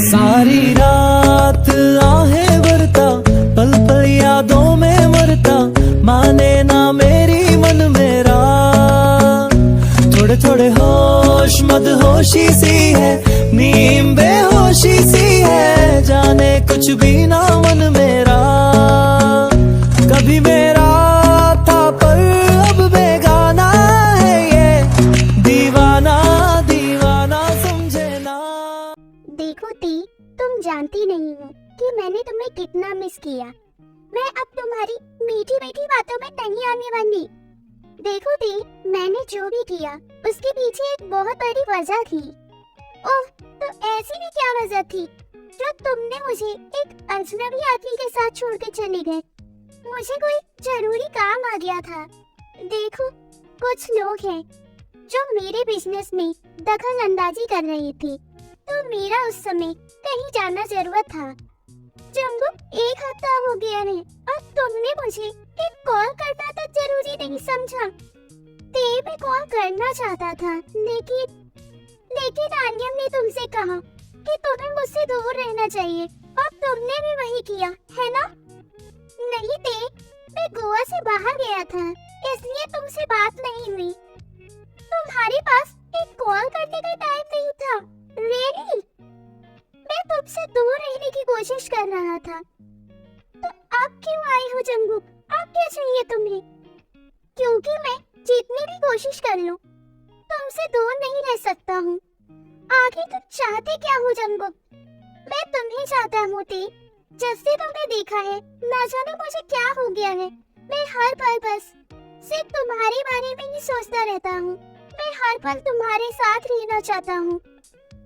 सारी रात आहें भरता, पल पल यादों में मरता, माने ना मेरी मन मेरा। थोड़े थोड़े होश मदहोशी सी है, नीम बेहोशी सी है, जाने कुछ भी ना मन मेरा। कभी मेरा था पर अब बेगाना है ये, दीवाना दीवाना समझे ना। देखो ती, तुम जानती नहीं हो कि मैंने तुम्हें कितना मिस किया। मैं अब तुम्हारी मीठी मीठी बातों में नहीं आने वाली। देखो ती, मैंने जो भी किया उसके पीछे एक बहुत बड़ी वजह थी। ओह, तो ऐसी भी क्या वजह थी जो तुमने मुझे एक अजनबी आदमी के साथ छोड़ के चले गए? मुझे कोई जरूरी काम आ गया था। देखो, कुछ लोग हैं जो मेरे बिजनेस में दखल अंदाजी कर रहे थे, तो मेरा उस समय कहीं जाना जरूरत था। जंबू, 1 हफ्ता हो गया है और तुमने मुझे एक कॉल करना तो जरूरी नहीं समझा। मैं कॉल करना चाहता था, लेकिन आर्यन ने तुमसे कहा कि तुम्हें मुझसे दूर रहना चाहिए और तुमने भी वही किया, है ना? नहीं ते, मैं गोवा से बाहर गया था, इसलिए तुमसे बात नहीं हुई। तुम्हारे पास एक कॉल करने का टाइम नहीं था। रियली? मैं तुमसे दूर रहने की कोशिश कर रहा था। तो अब क्यों आई हो जंबू? अब क्या चाहिए तुम्हें? क्योंकि मैं जितनी भी कोशिश कर लूं, तुमसे दूर नहीं रह सकता हूँ। आगे तुम चाहते क्या हो जंबू? मैं तुम्हें चाहता हूँ ती। जब से तुमने देखा है, ना जाने मुझे क्या हो गया है। मैं हर पल बस सिर्फ तुम्हारे बारे में ही सोचता रहता हूँ। मैं हर पल तुम्हारे साथ रहना चाहता हूँ,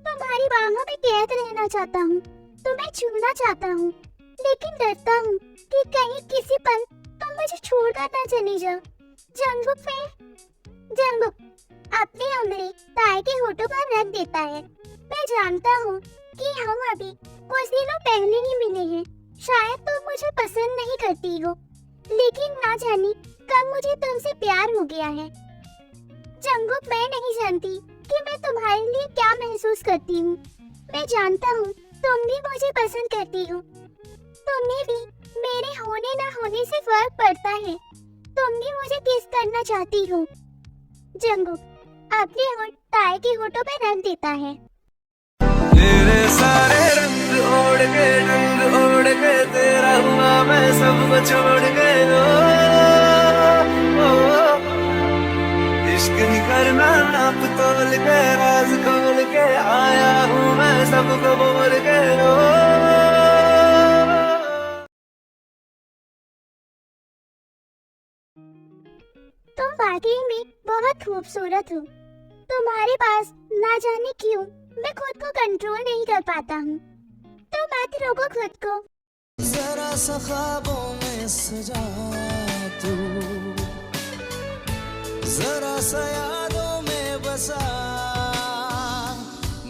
तुम्हारी बाहों में कैद रहना चाहता हूँ, तुम्हें छूना चाहता हूँ, लेकिन डरता हूँ कि कहीं किसी पल तुम मुझे छोड़कर न चली जाओ। जंबुक अपनी उंगली ताए के होठों पर रख देता है। मैं जानता हूँ कि हम अभी कुछ दिनों पहले ही मिले हैं। शायद तुम मुझे पसंद नहीं करती हो, लेकिन ना जाने कब मुझे तुमसे प्यार हो गया है। जंबुक, मैं नहीं जानती कि मैं तुम्हारे लिए क्या महसूस करती हूँ। मैं जानता हूँ तुम भी मुझे पसंद करती हो। तुम्हें भी मेरे होने ना होने से फर्क पड़ता है। तुम भी मुझे किस करना चाहती हो। जंबू अपने होठ ताए के होठों पे रख देता है। तेरे सारे रंग ओढ़ के तेरा हुआ मैं सबको छोड़ के। इश्क नहीं करना नाप तोल के, राज खोल के आया हूँ मैं सबको बोल के। तुम वाकई में बहुत खूबसूरत हो। तुम्हारे पास ना जाने क्यों मैं खुद को कंट्रोल नहीं कर पाता हूँ। तो मत रोको खुद को। जरा सा ख्वाबों में सजा तू, जरा सा यादों में बसा।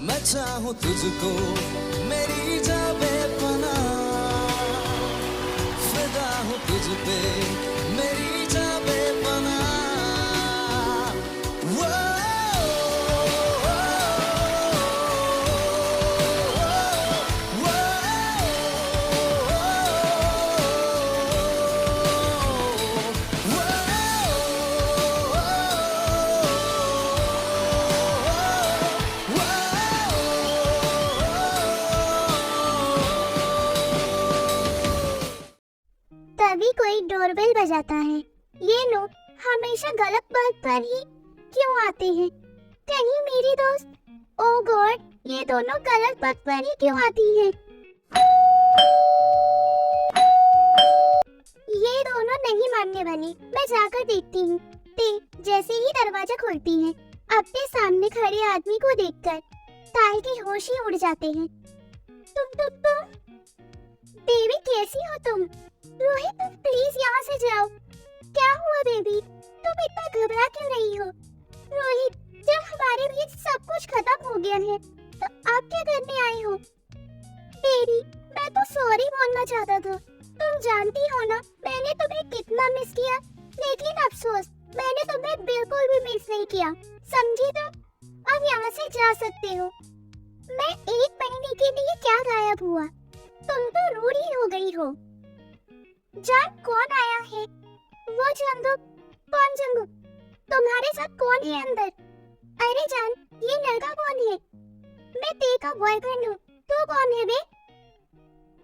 मैं चाहूँ तुझको मेरी जान बेपनाह, फिदा हूँ तुझ पे मेरी जान बेपनाह। तभी कोई डोरबेल बजाता है। ये लोग हमेशा गलत वक्त पर ही क्यों आते हैं? कहीं मेरी दोस्त, ओह गॉड, ये दोनों गलत वक्त पर ही क्यों आती हैं? ये दोनों नहीं मानने वाली। मैं जाकर देखती हूँ। जैसे ही दरवाजा खोलती है, अपने सामने खड़े आदमी को देखकर ताए के होश ही उड़ जाते हैं। तुम बेबी, कैसी हो तुम? रोहित, तुम प्लीज यहाँ से जाओ। क्या हुआ बेबी? तुम इतना घबरा क्यों रही हो? रोहित, जब हमारे बीच सब कुछ खत्म हो गया है, तो आप क्या करने आए हो? बेबी, मैं तो सॉरी बोलना चाहता था। तुम जानती हो ना, मैंने तुम्हें कितना मिस किया, लेकिन अफसोस मैंने तुम्हें बिल्कुल भी मिस नहीं किया। समझी तुम? अब यहाँ से जा सकते हो। मैं 1 महीने के लिए क्या गायब हुआ? तुम तो रूढ़ी हो गई हो। जान कौन आया है? वो जंगुक। कौन जंगुक? तुम्हारे साथ कौन है अंदर? अरे जान, ये लड़का कौन है? मैं तेरा बॉयफ्रेंड हूँ। तू कौन है बे?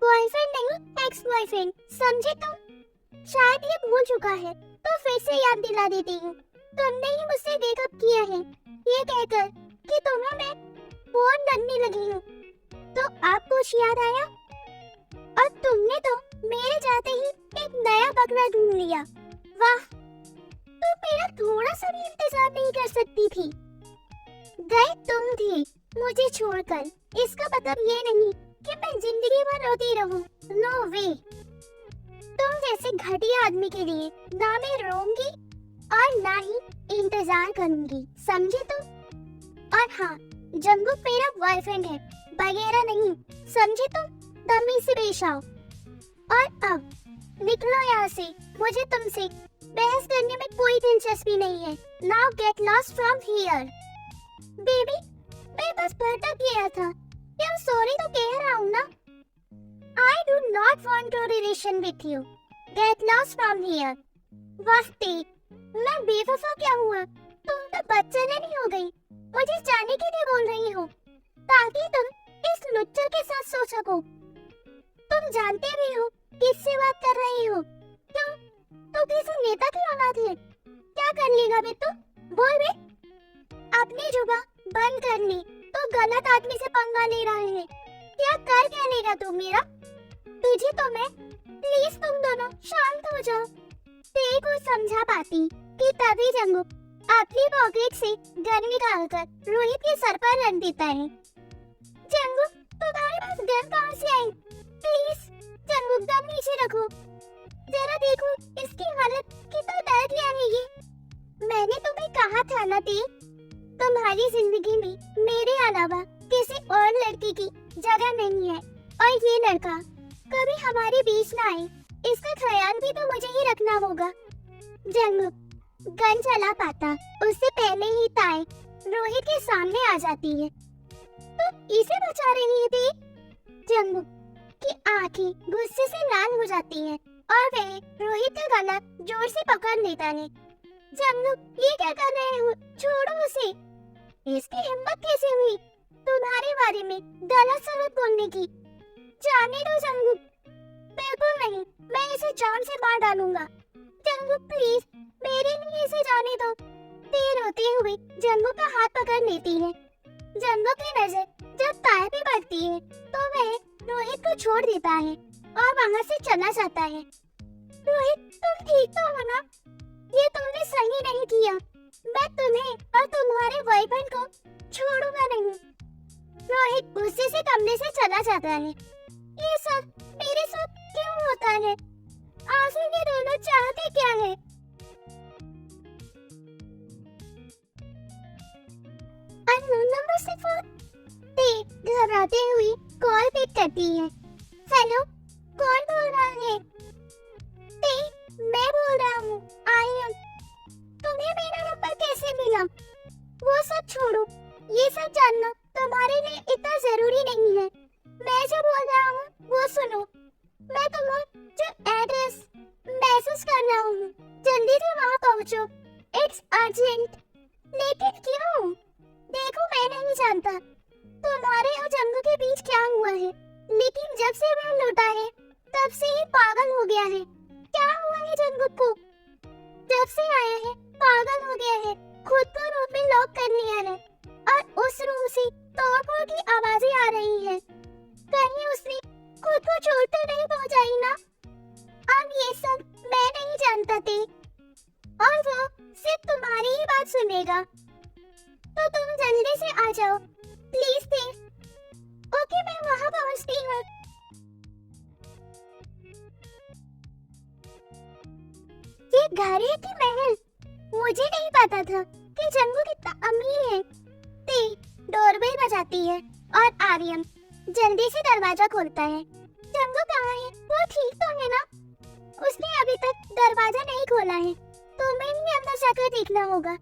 बॉयफ्रेंड नहीं, एक्स बॉयफ्रेंड, समझे तुम? शायद ये भूल चुका है, तो फिर से याद दिला देती हूँ। तुमने ही मुझसे ब्रेकअप किया है, ये कहकर कि तुम्हें मैं फोन करने लगी हूँ। तो आप कुछ याद आया? और तुमने तो मेरे जाते ही एक नया बकरा ढूंढ लिया। वाह, तुम मेरा थोड़ा सा भी इंतजार नहीं कर सकती थी। गए तुम थी मुझे छोड़कर। इसका मतलब ये नहीं कि मैं जिंदगी भर रोती रहूं। नो वे। तुम जैसे घटिया आदमी के लिए ना मैं रोऊंगी और ना ही इंतजार करूंगी, समझे तुम? और हाँ, जंगुक मेरा बॉयफ्रेंड है, वगैरह नहीं, समझे तुम? तमीज से पेश आओ। और अब निकलो यहाँ से। मुझे तुमसे बहस करने में कोई दिलचस्पी नहीं है। Now get lost from here. Baby, मैं बस भटक गया था। क्या सॉरी तो कह रहा हूँ ना? I do not want to relation with you. Get lost from here. वस्ती, मैं बेवफा क्या हुआ? तुम तो बच्चेदानी हो गई। मुझे जाने के लिए बोल रही हो, ताकि तुम इस लुच्चर के साथ सो सको। तुम जानते भी हो किससे बात कर रही हो। तुम किसी नेता की औलाद है। क्या कर लेगा बे तू? बोल बे। अपनी जुबान बंद करनी तो गलत आदमी से पंगा ले रहा है। क्या लेगा तू मेरा? तुझे तो मैं, प्लीज तुम दोनों शांत हो जाओ। तेरे को समझा पाती कि तभी जंगुक अपनी पॉकेट से गन निकालकर रोहित के सर पर रख देता है। जंगुक, तुम्हारे पास गन कहाँ से आई? प्लीज जंगुक, गन नीचे रखो। जरा देखो इसकी हालत कितना दर्दनाक है ये। मैंने तुम्हें कहा था ना ती, तुम्हारी जिंदगी में मेरे अलावा किसी और लड़की की जगह नहीं है, और ये लड़का कभी हमारे बीच ना आए, इसका ख्याल भी तो मुझे ही रखना होगा। जंगुक गन चला पाता उससे पहले ही ताई रोहित के सामने आ जाती है। तो इसे बचा रही थी। जंगुक की आंखें गुस्से से लाल हो जाती हैं और वह रोहित का गला जोर से पकड़ लेता है। जंगुक, ये क्या कर रहे हो? छोड़ो उसे। इसकी हिम्मत कैसे हुई तुम्हारे बारे में गलत सलत बोलने की? जाने दो जंगुक। बिल्कुल नहीं, मैं इसे जान से मार डालूंगा। जंगुक प्लीज, मेरे लिए इसे जाने दो। देर होते हुए जंगुक का हाथ पकड़ लेती है। जंगुक की नजर जब ताए पे पड़ती है तो वह रोहित को छोड़ देता है और वहाँ से चला जाता है। रोहित, तुम ठीक तो हो ना? ये तुमने सही नहीं किया। मैं तुम्हें और तुम्हारे बॉयफ्रेंड को छोड़ूंगा नहीं। रोहित गुस्से से कमरे से चला जाता है। ये सब मेरे साथ क्यों होता है? आखिर ये दोनों चाहते क्या है? अननोन नंबर से फोन घबराते हुए कॉल पिक करती है। हेलो, कौन बोल रहा है? मैं बोल रहा हूँ, आर्यन। तुम्हें मेरा नंबर कैसे मिला? वो सब छोड़ो, ये सब जानना तुम्हारे लिए इतना जरूरी नहीं है। मैं जो बोल रहा हूँ वो सुनो। मैं तुम्हें जो एड्रेस मैसेज कर रहा हूँ, जल्दी से वहाँ पहुँचो। It's urgent. लेकिन क्यों? देखो, मैं नहीं जानता तुम्हारे और जंगू के बीच क्या हुआ है, लेकिन जब से मैं लौटा है तब से ही पागल हो गया है। क्या हुआ है जंगू को? जब से आया है पागल हो गया है, खुद को रूम में लॉक कर लिया है और उस रूम से तोड़फोड़ की आवाजें आ रही है। कहीं उसने खुद को चोट तो नहीं पहुंचाई ना? अब ये सब मैं नहीं जानता थी, और वो सिर्फ तुम्हारी ही बात सुनेगा। तो तुम जल्दी से आ जाओ प्लीज थे। ओके, मैं वहां पहुंचती हूँ। ये घर है कि महल? मुझे नहीं पता था कि जंगू कितना अमीर है। ते डोरबेल बजाती है और आर्यन जल्दी से दरवाजा खोलता है। जंगू कहाँ है? वो ठीक तो है ना? उसने अभी तक दरवाजा नहीं खोला है, तो मैं ही अंदर जाकर देखना होगा।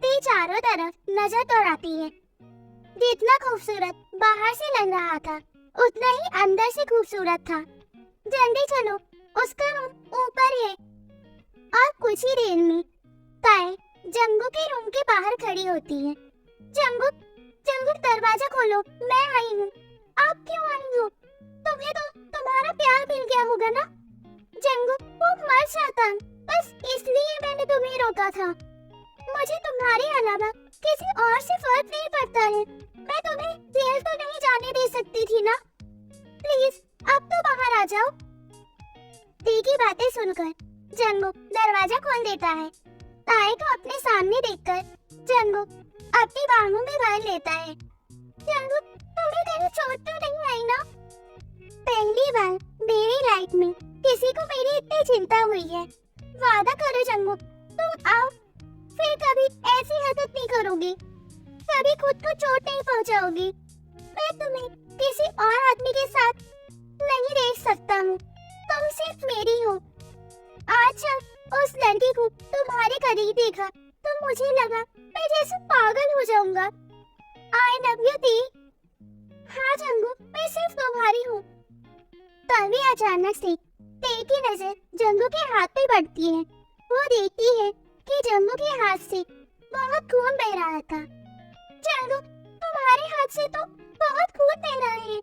ते चारों तरफ नजर दौड़ाती है। जितना खूबसूरत बाहर से लग रहा था उतना ही अंदर से खूबसूरत था। जल्दी चलो, उसका रूम ऊपर है। और कुछ ही देर में ताए जंगू के रूम के बाहर खड़ी होती है। जंगू, जंगू दरवाजा खोलो, मैं आई हूँ। आप क्यों आई हो? तुम्हें तो तुम्हारा प्यार मिल गया होगा ना? जंगू, वो मर जाता, बस इसलिए मैंने तुम्हें रोका था। मुझे तुम्हारे अलावा किसी और से फर्क नहीं पड़ता है। मैं तुम्हें जेल तो नहीं जाने दे सकती थी ना? प्लीज अब तो बाहर आ जाओ। ती की बातें सुनकर जंगू दरवाजा खोल देता है। ताए को अपने सामने देखकर जंगू अपनी बाहों में भर लेता है। जंगू, तुम्हें कहीं चोट तो नहीं आई ना? पहली बार मेरी लाइफ में किसी को मेरी इतनी चिंता हुई है। वादा करो जंगू, तुम आओ, फिर कभी ऐसी हरकत नहीं करोगी, कभी खुद को चोट नहीं पहुंचाओगी। मैं तुम्हें किसी और आदमी के साथ नहीं देख सकता हूँ, तुम सिर्फ मेरी हो। आज जब उस लड़की को तुम्हारे करीब देखा तो मुझे लगा मैं जैसे पागल हो जाऊंगा। आई लव यू ती। हाँ जंगू, मैं सिर्फ तुम्हारी हूँ। तभी अचानक से ती की नजर जंगू के हाथ पे पड़ती है। वो देखती है कि जंगू के हाथ से बहुत खून बह रहा था। जंगू, तुम्हारे हाथ से तो बहुत खून बह रहा है।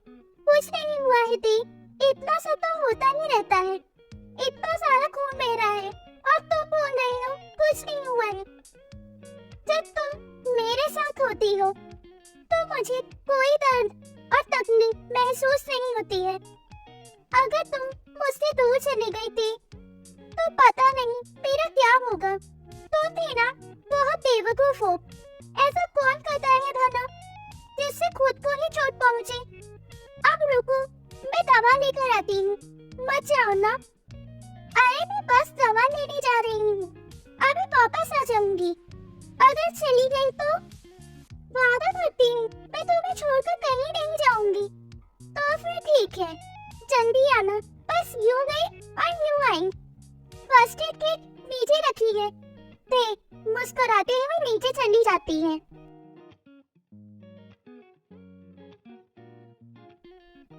कुछ नहीं हुआ है ती, इतना सब तो होता ही रहता है। इतना सारा खून बह रहा है और तुम बोल रही हो कुछ नहीं हुआ है। जब तुम मेरे साथ होती हो तो मुझे कोई दर्द और तकलीफ महसूस नहीं होती है। अगर तुम मुझसे दूर चली गई थी तो पता नहीं मेरा क्या होगा। तुम भी ना बहुत बेवकूफ हो। ऐसा कौन करता है भला जिससे खुद को ही चोट पहुंचे? अब रुको, मैं दवा लेकर आती हूँ, मत जाओ ना। अरे मैं बस दवा लेने जा रही हूँ, अभी वापस आ जाऊंगी। अगर चली गई तो वादा करती हूँ मैं तुम्हें छोड़कर कहीं नहीं जाऊंगी। तो फिर ठीक है, जल्दी आना। बस यूं गई और यूं आई। फर्स्ट एड किट नीचे रखी है। ते मुस्कुराते हुए नीचे चली जाती है।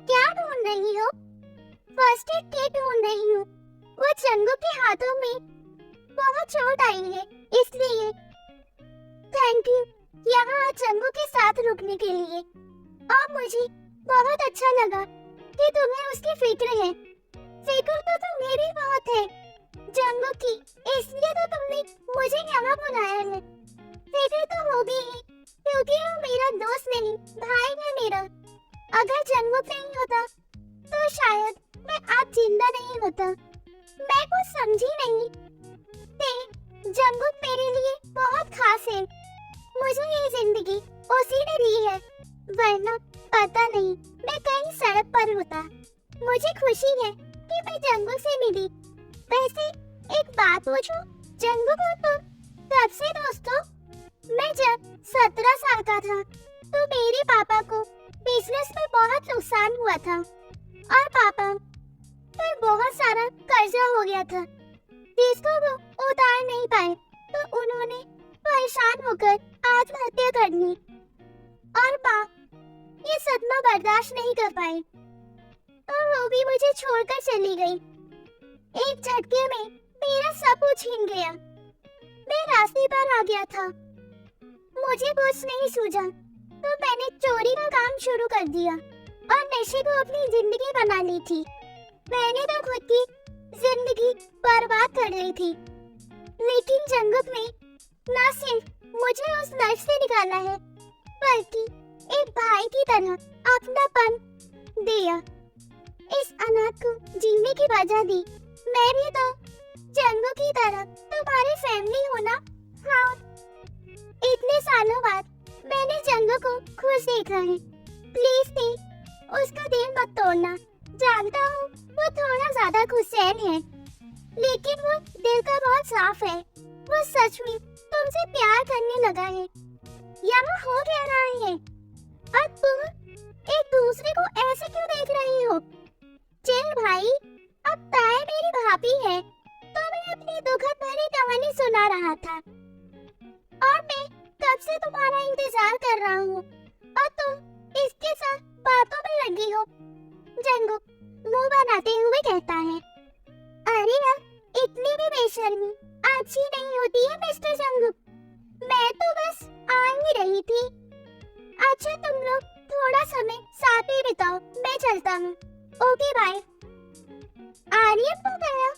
क्या ढूंढ रही हो? फर्स्ट एड किट ढूंढ रही हूँ। वो जंगू के हाथों में बहुत चोट आई है इसलिए। थैंक यू यहाँ जंगू के साथ रुकने के लिए। और मुझे बहुत अच्छा लगा कि तुम्हें उसकी फिक्र है। फिक्र तो तुम्हें भी बहुत है जंगू की, इसलिए तो तुमने मुझे यहाँ बुलाया है। फिक्र तो होगी ही क्योंकि वो मेरा दोस्त नहीं, भाई है मेरा। अगर जंगू नहीं होता तो शायद मैं आज जिंदा नहीं होता। मैं कुछ समझी नहीं। जंगू मेरे लिए बहुत खास है। मुझे ये जिंदगी उसी ने दी है, वरना पता नहीं मैं कहीं सड़क पर होता। मुझे खुशी है कि मैं जंगू से मिली। वैसे एक बात पूछूं, जंगू को तुम कब से दोस्त हो? मैं जब 17 साल का था तो मेरे पापा को बिजनेस में बहुत नुकसान हुआ था और पापा पर बहुत सारा कर्जा हो गया था जिसको वो उतार नहीं पाए। तो उन्होंने परेशान होकर आत्महत्या कर ली और माँ ये सदमा बर्दाश्त नहीं कर पाए तो वो भी मुझे छोड़कर चली गई। एक झटके में मेरा सब कुछ छीन गया। मैं रास्ते पर आ गया था, मुझे कुछ नहीं सूझा तो मैंने चोरी का काम शुरू कर दिया और नशे को अपनी जिंदगी बना ली थी। मैंने तो खुद की जिंदगी बर्बाद कर ली थी, लेकिन जंगल ने न सिर्फ मुझे उस नर्क से निकाला है बल्कि एक भाई की तरह अपनापन दिया। इस अनाथ को जीने की वजह दी। मैं भी तो जंगू की तरह तुम्हारी फैमिली हो ना? हाँ, इतने सालों बाद मैंने जंगू को खुश देखा है। प्लीज थे उसका दिल मत तोड़ना। जानता हूँ वो थोड़ा ज्यादा गुस्सैल है, लेकिन वो दिल का बहुत साफ है। वो सच में तुमसे प्यार करने लगा है। यहाँ हो क्या रहा है? अब तुम एक दूसरे को ऐसे क्यों देख रही हो? चिल भाई, अब ताए मेरी भाभी है तो मैं अपनी दुखद भरी कहानी सुना रहा था और मैं कब से तुम्हारा इंतजार कर रहा हूँ और जंगुक मुंह बनाते हुए कहता है, अरे अब इतनी भी बेशर्मी अच्छी नहीं होती है मिस्टर जंगुक। मैं तो बस आ ही रही थी। अच्छा तुम लोग थोड़ा समय साथ ही बिताओ, मैं चलता हूँ। Okay bye. आर्यन को गया।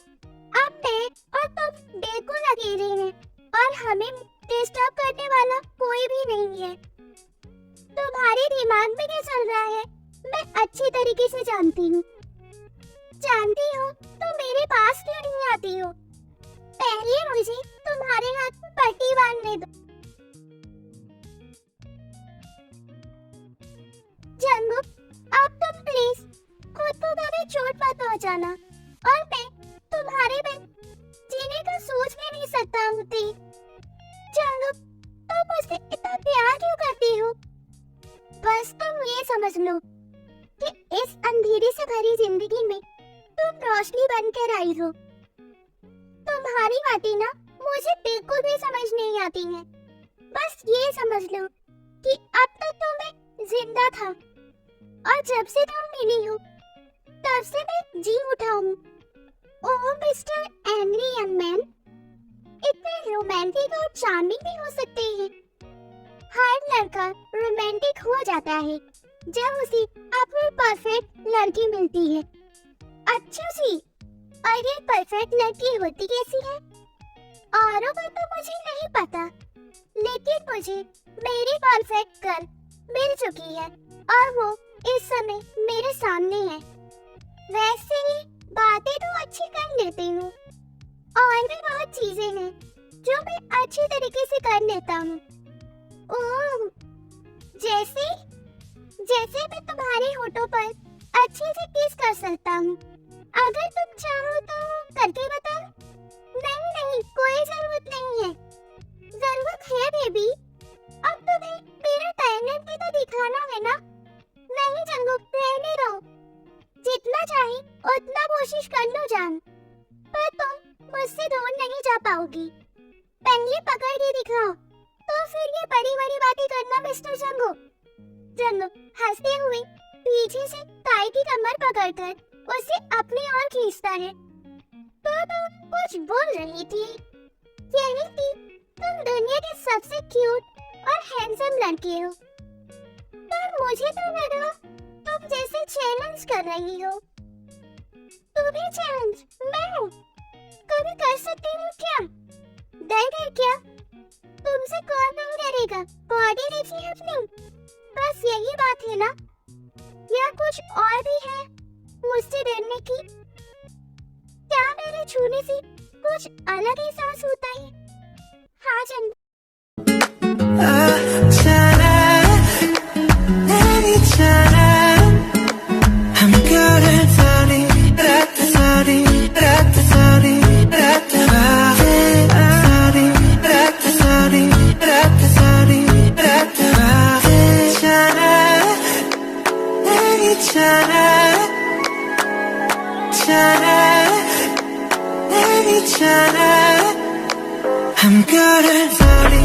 अब मैं और तुम बिल्कुल अकेले हैं और हमें डिस्टर्ब करने वाला कोई भी नहीं है। तुम्हारे दिमाग में क्या चल रहा है मैं अच्छी तरीके से जानती हूँ। जानती हो तो मेरे पास क्यों नहीं आती हो? पहले मुझे तुम्हारे हाथ में पट्टी बांधने दो। जंगुक अब तुम प्लीज खुद को कभी चोट मत पहुंचाना और मैं तुम्हारे बिन जीने का सोच भी नहीं सकता हूँ। जंगुक तुम मुझसे इतना प्यार क्यों करती हो? बस तुम ये समझ लो कि इस अंधेरे से भरी जिंदगी में तुम रोशनी बनकर आई हो। तुम्हारी बातें ना मुझे बिल्कुल भी समझ नहीं आती हैं। बस ये समझ लो कि अब तक तो मैं जिंदा था और जब से तुम मिली हो तब से मैं जी उठा हूँ। ओह मिस्टर एंग्री यंग मैन, इतने रोमांटिक और चार्मिंग भी हो सकते हैं। हर लड़का रोमांटिक हो जाता है जब उसे अपनी परफेक्ट लड़की मिलती है। अच्छा जी, और ये परफेक्ट लड़की होती कैसी है? औरों का तो मुझे नहीं पता, लेकिन मुझे मेरी परफेक्ट गर्ल मिल चुकी है और वो इस समय मेरे सामने है। वैसे ही बातें तो अच्छी कर लेती हूँ और भी बहुत चीजें हैं जो मैं अच्छी तरीके से कर लेता हूँ। ओह, जैसे जैसे मैं तुम्हारे होठों पर अच्छे से किस कर सकता हूँ। अगर तुम चाहो तो करके बताओ। नहीं नहीं, कोई जरूरत नहीं है। जरूरत है बेबी, अब तुम्हें मेरा टैलेंट भी तो दिखाना है ना। नहीं जंगुक, रहने दो। जितना चाहे उतना कोशिश कर लो जान, पर तुम मुझसे दूर नहीं जा पाओगी। पहले पकड़ के दिखाओ तो फिर ये बड़ी बड़ी बातें करना मिस्टर जंगुक। जंगुक हंसते हुए पीछे से ताई की कमर पकड़कर उसे अपनी ओर खींचता है। तो तुम कुछ बोल रही थी? यही थी, तुम दुनिया के सबसे क्यूट और हैंडसम लड़के हो। पर मुझे तो लगा तुम जैसे चैलेंज कर रही हो। तुम्हें चैलेंज मैं कभी कर सकती हूँ क्या? डर है क्या? तुमसे कौन नहीं डरेगा? बॉडी देखी अपनी, बस यही बात है ना? या कुछ और भी है मुझसे डरने की? क्या मेरे छूने से कुछ अलग एहसास होता है? हाँ जंग I'm good at sorry,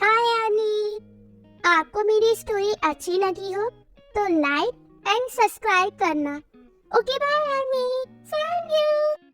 हाय यानी, आपको मेरी स्टोरी अच्छी लगी हो तो लाइक एंड सब्सक्राइब करना। ओके बाय यानी, थैंक यू।